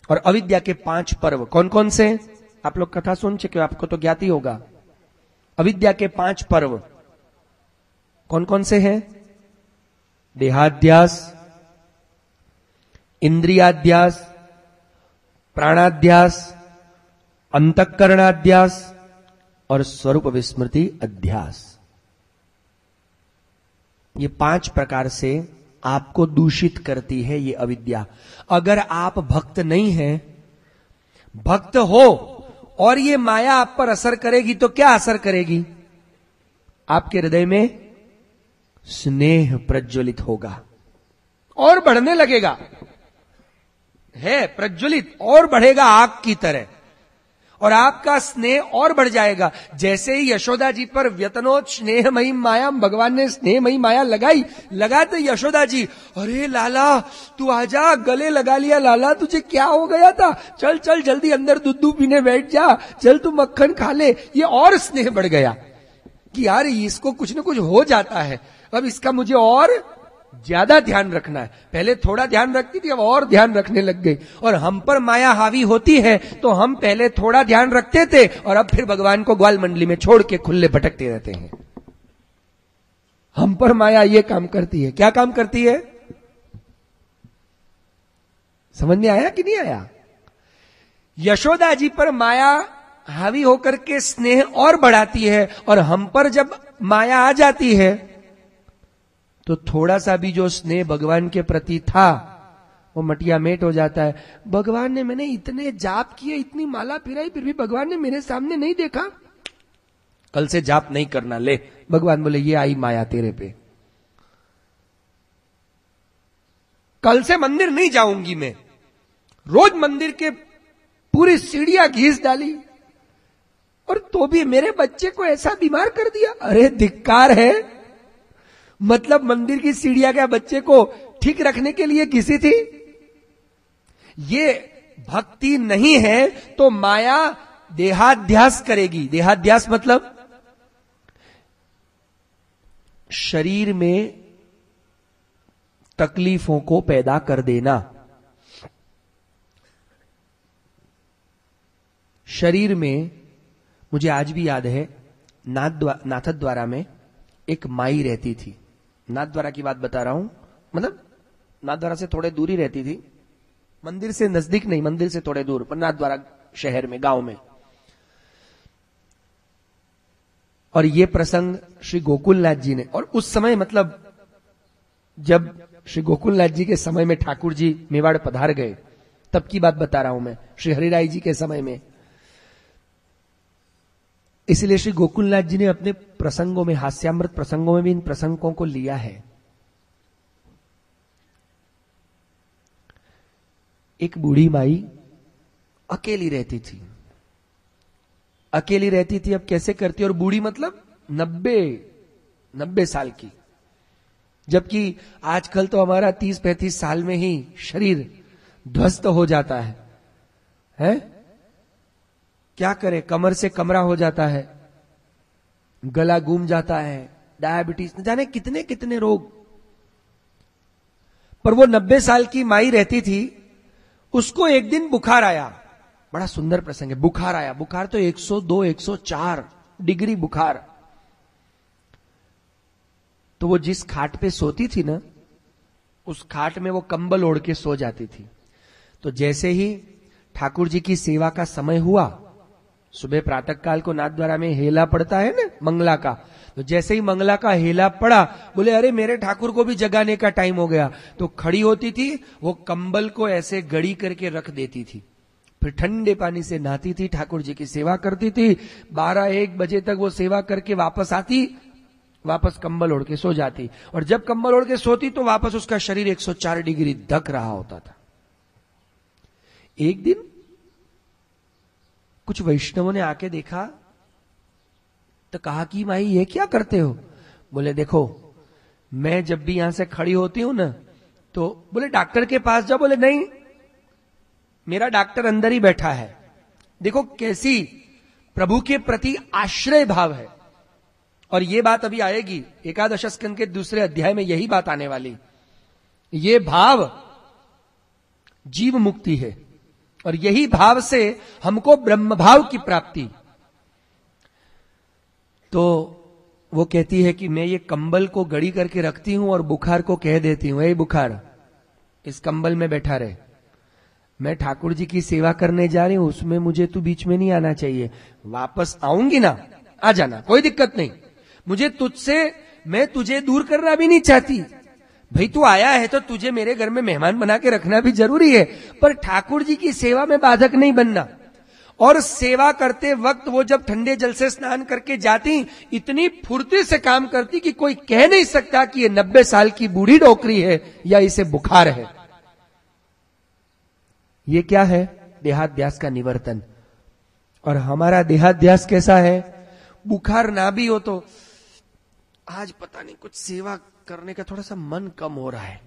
और अविद्या के 5 पर्व कौन कौन से? आप लोग कथा सुन चुके हो, आपको तो ज्ञात ही होगा। अविद्या के 5 पर्व कौन कौन से हैं? देहाध्यास, इंद्रियाध्यास, प्राणाध्यास, अंतःकरणाध्यास और स्वरूप विस्मृति अध्यास। ये 5 प्रकार से आपको दूषित करती है ये अविद्या। अगर आप भक्त नहीं हैं, भक्त हो और ये माया आप पर असर करेगी तो क्या असर करेगी? आपके हृदय में स्नेह प्रज्वलित होगा और बढ़ने लगेगा, है प्रज्वलित और बढ़ेगा आग की तरह, और आपका स्नेह और बढ़ जाएगा। जैसे ही यशोदा जी पर व्यतनोत स्नेहमयी माया, भगवान ने स्नेहमयी माया लगा तो यशोदा जी, अरे लाला तू आजा, गले लगा लिया, लाला तुझे क्या हो गया था, चल चल जल्दी अंदर दूध पीने बैठ जा, चल तू मक्खन खा ले। ये और स्नेह बढ़ गया कि यार इसको कुछ ना कुछ हो जाता है, अब इसका मुझे और ज्यादा ध्यान रखना है। पहले थोड़ा ध्यान रखती थी, अब और ध्यान रखने लग गई। और हम पर माया हावी होती है तो हम पहले थोड़ा ध्यान रखते थे और अब फिर भगवान को ग्वाल मंडली में छोड़ के खुले भटकते रहते हैं। हम पर माया ये काम करती है। क्या काम करती है? समझ में आया कि नहीं आया? यशोदा जी पर माया हावी होकर के स्नेह और बढ़ाती है, और हम पर जब माया आ जाती है तो थोड़ा सा भी जो स्नेह भगवान के प्रति था वो मटिया मेट हो जाता है। भगवान ने, मैंने इतने जाप किए, इतनी माला फिराई, फिर भी भगवान ने मेरे सामने नहीं देखा, कल से जाप नहीं करना। ले, भगवान बोले ये आई माया तेरे पे, कल से मंदिर नहीं जाऊंगी मैं। रोज मंदिर के पूरी सीढ़ियां घीस डाली और तो भी मेरे बच्चे को ऐसा बीमार कर दिया। अरे धिक्कार है, मतलब मंदिर की सीढ़ियां क्या बच्चे को ठीक रखने के लिए घिसी थी? ये भक्ति नहीं है तो माया देहाध्यास करेगी। देहाध्यास मतलब शरीर में तकलीफों को पैदा कर देना। शरीर में, मुझे आज भी याद है, नाथद्वारा में एक माई रहती थी। नाथद्वारा की बात बता रहा हूं, मतलब नाथद्वारा से थोड़े दूरी रहती थी, मंदिर से नजदीक नहीं, मंदिर से थोड़े दूर, पर नाथद्वारा शहर में, गांव में। और ये प्रसंग श्री गोकुलनाथ जी ने, और उस समय मतलब जब श्री गोकुलनाथ जी के समय में ठाकुर जी मेवाड़ पधार गए, तब की बात बता रहा हूं मैं, श्री हरिराय जी के समय में। इसलिए श्री गोकुलनाथ जी ने अपने प्रसंगों में, हास्यामृत प्रसंगों में भी इन प्रसंगों को लिया है। एक बूढ़ी माई अकेली रहती थी, अकेली रहती थी। अब कैसे करती? और बूढ़ी मतलब 90 साल की, जबकि आजकल तो हमारा 30-35 साल में ही शरीर ध्वस्त हो जाता है? क्या करे, कमर से कमरा हो जाता है, गला घूम जाता है, डायबिटीज, न जाने कितने कितने रोग। पर वो 90 साल की माई रहती थी, उसको एक दिन बुखार आया। बड़ा सुंदर प्रसंग है, बुखार आया। बुखार तो 102-104 डिग्री बुखार। तो वो जिस खाट पे सोती थी ना, उस खाट में वो कंबल ओढ़ के सो जाती थी। तो जैसे ही ठाकुर जी की सेवा का समय हुआ, सुबह प्रातः काल को नाथद्वारा में हेला पड़ता है ना मंगला का, तो जैसे ही मंगला का हेला पड़ा, बोले अरे मेरे ठाकुर को भी जगाने का टाइम हो गया। तो खड़ी होती थी, वो कंबल को ऐसे गड़ी करके रख देती थी, फिर ठंडे पानी से नहाती थी, ठाकुर जी की सेवा करती थी। 12-1 बजे तक वो सेवा करके वापस आती, वापस कंबल ओढ़ के सो जाती। और जब कंबल ओढ़ के सोती तो वापस उसका शरीर 104 डिग्री धक रहा होता था। एक दिन कुछ वैष्णवों ने आके देखा तो कहा कि माई ये क्या करते हो? बोले देखो, मैं जब भी यहां से खड़ी होती हूं ना, तो बोले डॉक्टर के पास जाओ। बोले नहीं, मेरा डॉक्टर अंदर ही बैठा है। देखो कैसी प्रभु के प्रति आश्रय भाव है। और ये बात अभी आएगी, एकादश स्कंद के 2 अध्याय में यही बात आने वाली। ये भाव जीव मुक्ति है और यही भाव से हमको ब्रह्म भाव की प्राप्ति। तो वो कहती है कि मैं ये कंबल को गड़ी करके रखती हूं और बुखार को कह देती हूं, ए बुखार इस कंबल में बैठा रहे, मैं ठाकुर जी की सेवा करने जा रही हूं, उसमें मुझे तू बीच में नहीं आना चाहिए, वापस आऊंगी ना आ जाना, कोई दिक्कत नहीं, मुझे तुझसे, मैं तुझे दूर करना भी नहीं चाहती, भाई तू आया है तो तुझे मेरे घर में मेहमान बना के रखना भी जरूरी है, पर ठाकुर जी की सेवा में बाधक नहीं बनना। और सेवा करते वक्त वो जब ठंडे जल से स्नान करके जाती, इतनी फुर्ती से काम करती कि कोई कह नहीं सकता कि ये 90 साल की बूढ़ी डोकरी है या इसे बुखार है। ये क्या है? देहाध्यास का निवर्तन। और हमारा देहाध्यास कैसा है? बुखार ना भी हो तो आज पता नहीं कुछ सेवा करने का थोड़ा सा मन कम हो रहा है,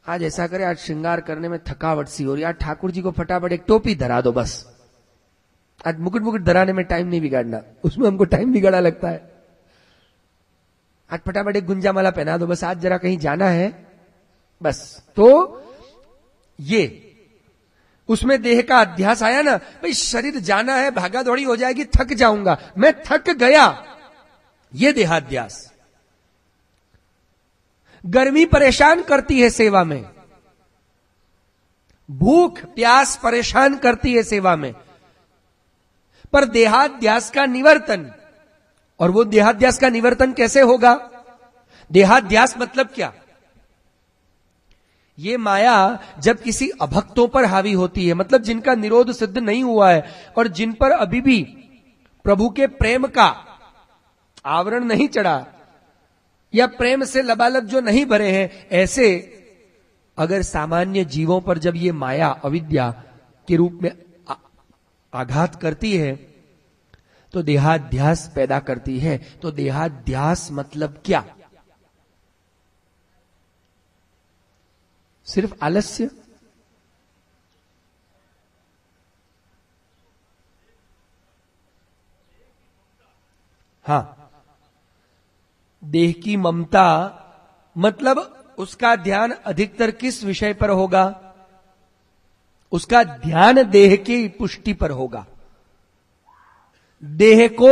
आज ऐसा करे, आज श्रृंगार करने में थकावट सी हो रही है, आज ठाकुर जी को फटाफट एक टोपी धरा दो बस, आज मुकुट मुकुट धराने में टाइम नहीं बिगाड़ना, उसमें हमको टाइम बिगाड़ा लगता है, आज फटाफट एक गुंजामाला पहना दो बस, आज जरा कहीं जाना है बस। तो ये उसमें देह का अध्यास आया ना, भाई शरीर जाना है, भागा दौड़ी हो जाएगी, थक जाऊंगा, मैं थक गया, ये देहाध्यास। गर्मी परेशान करती है सेवा में, भूख प्यास परेशान करती है सेवा में, पर देहाध्यास का निवर्तन। और वो देहाध्यास का निवर्तन कैसे होगा? देहाध्यास मतलब क्या? ये माया जब किसी अभक्तों पर हावी होती है, मतलब जिनका निरोध सिद्ध नहीं हुआ है और जिन पर अभी भी प्रभु के प्रेम का आवरण नहीं चढ़ा या प्रेम से लबालब जो नहीं भरे हैं, ऐसे अगर सामान्य जीवों पर जब ये माया अविद्या के रूप में आघात करती है तो देहाध्यास पैदा करती है। तो देहाध्यास मतलब क्या? सिर्फ आलस्य? हां, देह की ममता मतलब उसका ध्यान अधिकतर किस विषय पर होगा? उसका ध्यान देह की पुष्टि पर होगा, देह को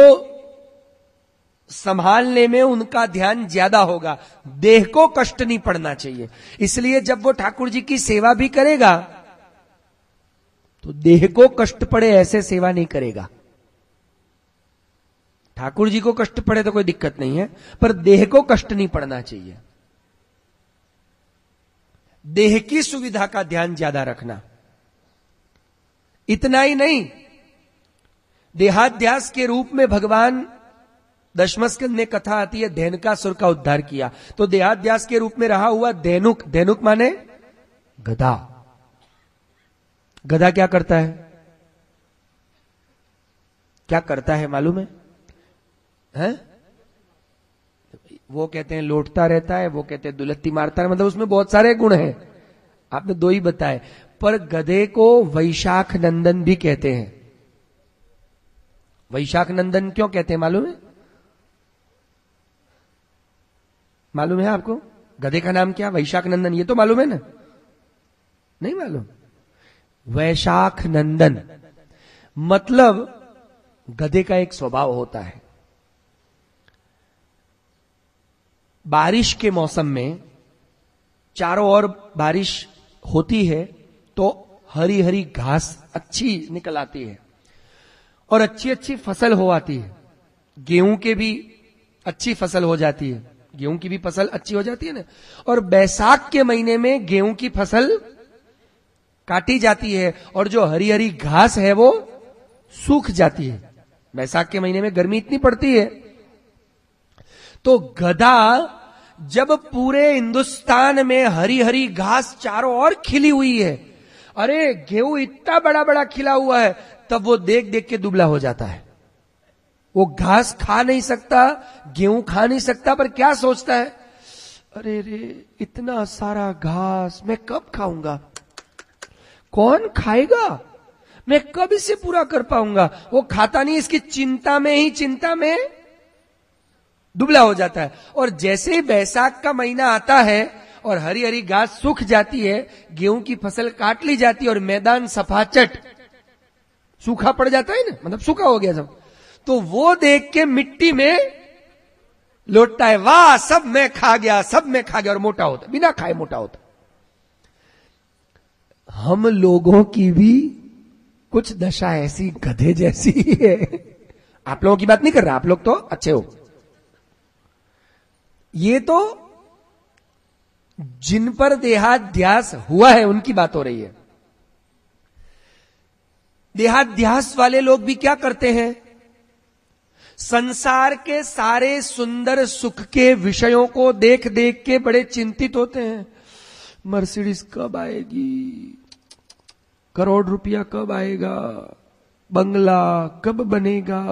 संभालने में उनका ध्यान ज्यादा होगा, देह को कष्ट नहीं पड़ना चाहिए। इसलिए जब वो ठाकुर जी की सेवा भी करेगा तो देह को कष्ट पड़े ऐसे सेवा नहीं करेगा। ठाकुर जी को कष्ट पड़े तो कोई दिक्कत नहीं है, पर देह को कष्ट नहीं पड़ना चाहिए। देह की सुविधा का ध्यान ज्यादा रखना। इतना ही नहीं, देहाध्यास के रूप में भगवान दशम स्कंद में कथा आती है, धेनुकासुर का उद्धार किया, तो देहाध्यास के रूप में रहा हुआ धेनुक, धेनुक माने गधा। गधा क्या करता है? क्या करता है मालूम है? हैं? वो कहते हैं लौटता रहता है, वो कहते हैं दुलत्ती मारता है, मतलब उसमें बहुत सारे गुण हैं, आपने दो ही बताए। पर गधे को वैशाख नंदन भी कहते हैं। वैशाख नंदन क्यों कहते हैं मालूम है? मालूम है आपको गधे का नाम क्या? वैशाख नंदन, ये तो मालूम है ना? नहीं मालूम? वैशाख नंदन मतलब गधे का एक स्वभाव होता है, बारिश के मौसम में चारों ओर बारिश होती है तो हरी हरी घास अच्छी निकल आती है और अच्छी अच्छी फसल हो आती है। गेहूं के भी अच्छी फसल हो जाती है, गेहूं की भी फसल अच्छी हो जाती है ना। और बैसाख के महीने में गेहूं की फसल काटी जाती है और जो हरी हरी घास है वो सूख जाती है। बैसाख के महीने में गर्मी इतनी पड़ती है। तो गधा जब पूरे हिंदुस्तान में हरी हरी घास चारों ओर खिली हुई है, अरे गेहूं इतना बड़ा बड़ा खिला हुआ है, तब वो देख देख के दुबला हो जाता है। वो घास खा नहीं सकता, गेहूं खा नहीं सकता, पर क्या सोचता है, अरे रे इतना सारा घास मैं कब खाऊंगा, कौन खाएगा, मैं कब इसे पूरा कर पाऊंगा। वो खाता नहीं, इसकी चिंता में ही चिंता में दुबला हो जाता है। और जैसे ही बैसाख का महीना आता है और हरी हरी घास सूख जाती है, गेहूं की फसल काट ली जाती है और मैदान सफाचट सूखा पड़ जाता है ना, मतलब सूखा हो गया सब, तो वो देख के मिट्टी में लौटता है, वाह सब मैं खा गया, सब मैं खा गया, और मोटा होता, बिना खाए मोटा होता। हम लोगों की भी कुछ दशा ऐसी गधे जैसी ही है। आप लोगों की बात नहीं कर रहा, आप लोग तो अच्छे हो, ये तो जिन पर देहाध्यास हुआ है उनकी बात हो रही है। देहाध्यास वाले लोग भी क्या करते हैं, संसार के सारे सुंदर सुख के विषयों को देख देख के बड़े चिंतित होते हैं। मर्सिडीज कब आएगी, करोड़ रुपया कब आएगा, बंगला कब बनेगा,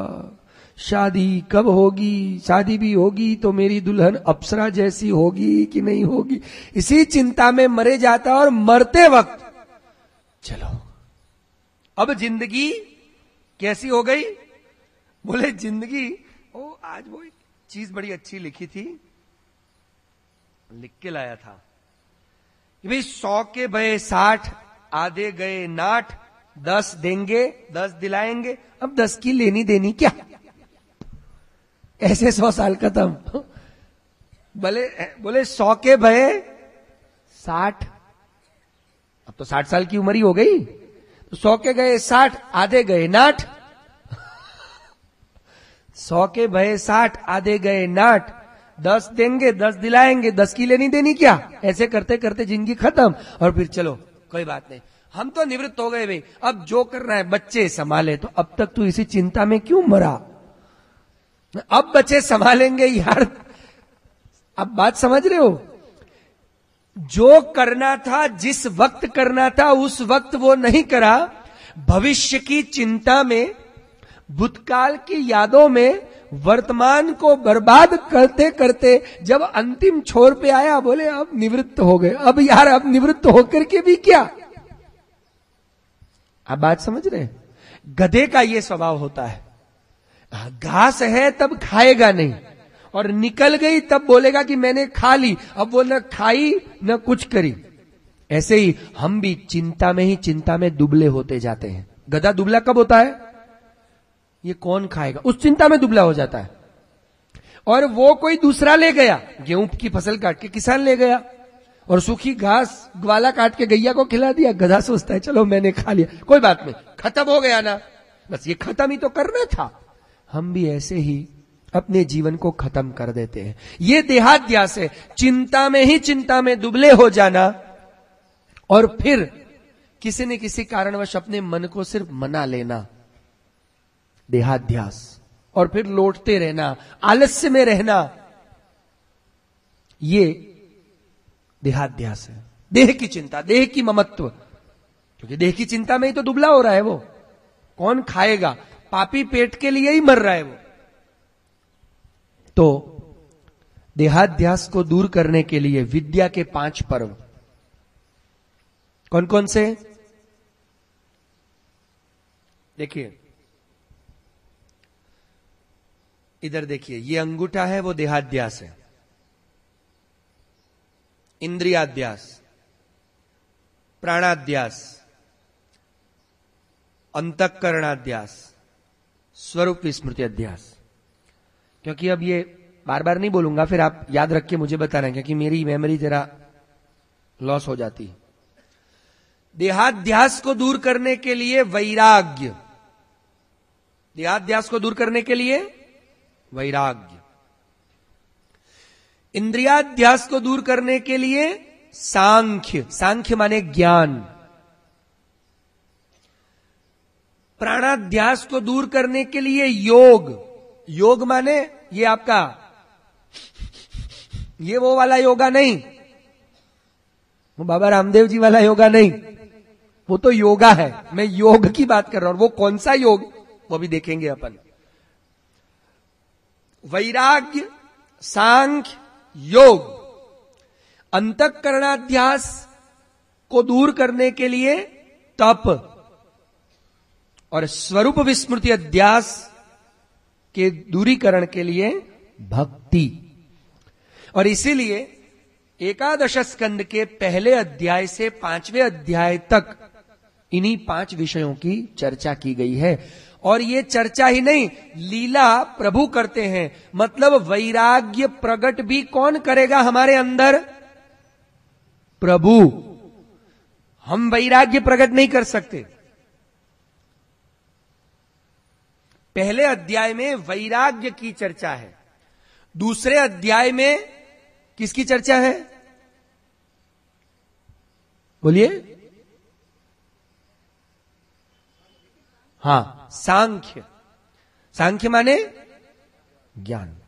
शादी कब होगी, शादी भी होगी तो मेरी दुल्हन अप्सरा जैसी होगी कि नहीं होगी, इसी चिंता में मरे जाता। और मरते वक्त चलो अब जिंदगी कैसी हो गई, बोले जिंदगी, ओ आज वो एक चीज बड़ी अच्छी लिखी थी, लिख के लाया था कि भाई 100 के भय 60, आधे गए 60, 10 देंगे 10 दिलाएंगे, अब 10 की लेनी देनी क्या, ऐसे 100 साल खत्म। बोले 100 के भय 60, अब तो 60 साल की उम्र ही हो गई, तो 100 के गए 60, आधे गए 60, 100 के भय 60, आधे गए 60, 10 देंगे 10 दिलाएंगे, 10 की लेनी देनी क्या, ऐसे करते करते जिंदगी खत्म। और फिर चलो कोई बात नहीं, हम तो निवृत्त हो गए भाई, अब जो करना है बच्चे संभाले, तो अब तक तू इसी चिंता में क्यों मरा, अब बच्चे संभालेंगे यार। अब बात समझ रहे हो, जो करना था जिस वक्त करना था उस वक्त वो नहीं करा, भविष्य की चिंता में, भूतकाल की यादों में वर्तमान को बर्बाद करते करते जब अंतिम छोर पे आया, बोले अब निवृत्त हो गए, अब यार अब निवृत्त होकर के भी क्या। आप बात समझ रहे हैं, गधे का ये स्वभाव होता है, घास है तब खाएगा नहीं, और निकल गई तब बोलेगा कि मैंने खा ली, अब वो न खाई न कुछ करी। ऐसे ही हम भी चिंता में ही चिंता में दुबले होते जाते हैं। गधा दुबला कब होता है, ये कौन खाएगा, उस चिंता में दुबला हो जाता है। और वो कोई दूसरा ले गया, गेहूं की फसल काट के किसान ले गया और सूखी घास ग्वाला काट के गैया को खिला दिया, गधा सोचता है चलो मैंने खा लिया, कोई बात नहीं, खत्म हो गया ना, बस ये खत्म ही तो करना था। हम भी ऐसे ही अपने जीवन को खत्म कर देते हैं। ये देहाध्यास है, चिंता में ही चिंता में दुबले हो जाना, और फिर किसी न किसी कारणवश अपने मन को सिर्फ मना लेना, देहाध्यास, और फिर लौटते रहना, आलस्य में रहना, ये देहाध्यास है। देह की चिंता, देह की ममत्व, क्योंकि देह की चिंता में ही तो दुबला हो रहा है वो, कौन खाएगा, पापी पेट के लिए ही मर रहा है वो। तो देहाध्यास को दूर करने के लिए विद्या के 5 पर्व कौन कौन से, देखिए इधर देखिए, ये अंगूठा है वो देहाध्यास है, इंद्रियाध्यास, प्राणाध्यास, अंतःकरणाध्यास, स्वरूप विस्मृति अध्यास। क्योंकि अब ये बार बार नहीं बोलूंगा, फिर आप याद रख के मुझे बताना, क्योंकि मेरी मेमोरी जरा लॉस हो जाती है। देहाध्यास को दूर करने के लिए वैराग्य, देहाध्यास को दूर करने के लिए वैराग्य, इंद्रियाध्यास को दूर करने के लिए सांख्य, सांख्य माने ज्ञान, प्राणाध्यास को दूर करने के लिए योग, योग माने ये आपका ये वो वाला योगा नहीं, वो बाबा रामदेव जी वाला योगा नहीं, वो तो योगा है, मैं योग की बात कर रहा हूं। वो कौन सा योग, वो भी देखेंगे अपन। वैराग्य, सांख्य, योग, अंतःकरणाध्यास को दूर करने के लिए तप, और स्वरूप विस्मृति अध्यास के दूरीकरण के लिए भक्ति। और इसीलिए एकादश स्कंद के पहले अध्याय से 5वें अध्याय तक इन्हीं 5 विषयों की चर्चा की गई है। और ये चर्चा ही नहीं, लीला प्रभु करते हैं। मतलब वैराग्य प्रकट भी कौन करेगा हमारे अंदर? प्रभु। हम वैराग्य प्रकट नहीं कर सकते। पहले अध्याय में वैराग्य की चर्चा है, दूसरे अध्याय में किसकी चर्चा है? बोलिए। हां, सांख्य। सांख्य माने ज्ञान।